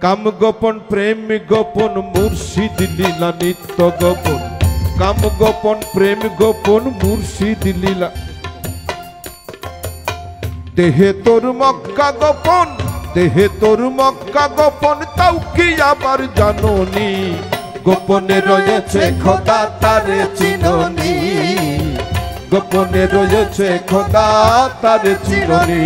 কাম গোপন প্রেম গোপন মুর্শিদ লীলা নিত্য গোপন কাম গোপন প্রেম গোপন মুর্শিদ লীলা দেহে তোর মক্কা গোপন দেহে তোর মক্কা গোপন তাও কি আবার জানোনি গোপনে রয়েছে খোদা তারে চিনোনি গোপনে রয়েছে খোদা তারে চিনোনি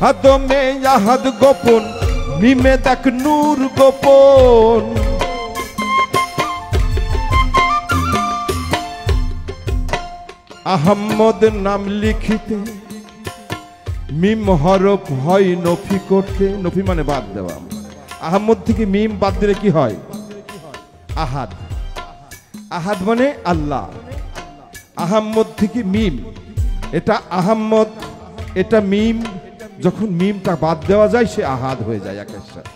আদমে আহাদ গোপন মিমে দেখ নূর গোপন আহম্মদ নাম লিখিতে মিম হরফ হয় নফি করতে নফি মানে বাদ দেওয়া আহম্মদ থেকে মিম বাদ দিলে কি হয় আহাদ আহাদ মানে আল্লাহ আহম্মদ থেকে মিম এটা আহম্মদ এটা মিম যখন মিমটা বাদ দেওয়া যায় সে আহাদ হয়ে যায় একের সাথে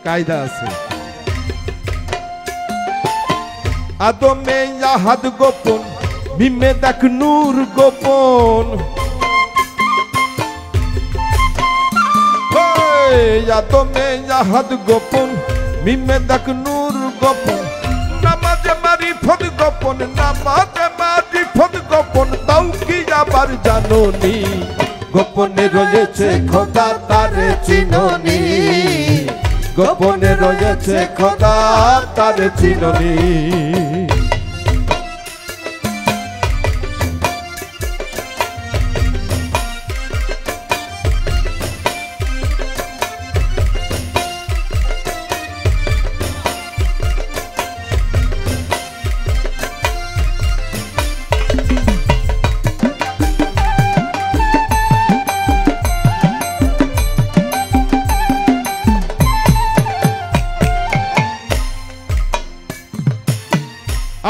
কায়দা আছে আদমে আহাদ গোপন মিমে দেখ নূর গোপন আদমে আহাদ গোপন মিমে দেখ নূর গোপন নামাজে মারিফত গোপন নামাজে মারিফত গোপন তাও কি আবার জানোনি গোপনে রয়েছে খোদা তারে চিনোনি গোপনে রয়েছে খোদা তারে চিনোনি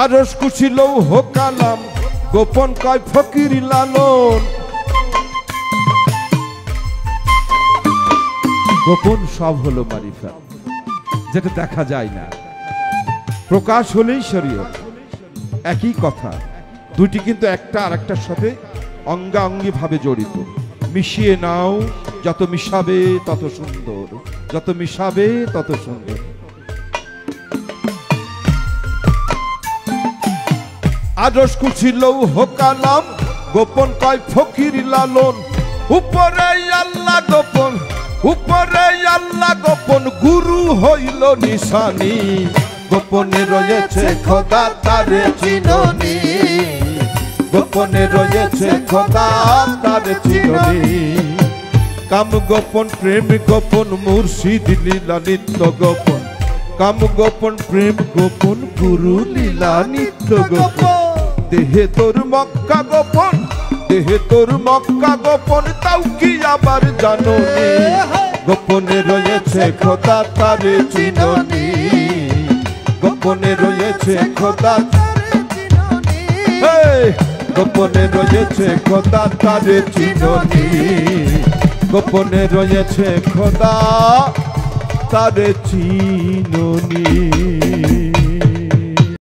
আরশ কুশি লৌহ কালাম গোপন কয় ফকির লালন গোপন সব হলো মারিফাত যেটা দেখা যায় না প্রকাশ হলেই শরীয়ত একই কথা দুটি কিন্তু একটা আরেকটার সাথে অঙ্গাঙ্গি ভাবে জড়িত মিশিয়ে নাও যত মিশাবে তত সুন্দর যত মিশাবে তত সুন্দর আরশ কুশি লৌহ কালাম গোপন কয় ফকির লালন উপরে আল্লাহ গোপন উপরে আল্লাহ গোপন গুরু হইল নিশানি গোপনে রয়েছে খোদা তারে চিনোনি গোপনে রয়েছে খোদা তারে চিনোনি কাম গোপন প্রেম গোপন মুর্শিদ লীলা নিত্য গোপন কাম গোপন প্রেম গোপন গুরু লীলা নিত্য গোপন দেহে তোর মক্কা গোপন দেহে তোর মক্কা গোপন তাও কি আবার জানোনি গোপনে রয়েছে খোদা তারে চিনোনি গোপনে রয়েছে খোদা তারে চিনোনি গোপনে রয়েছে খোদা তারে চিনোনি গোপনে রয়েছে খোদা তারে চিনোনি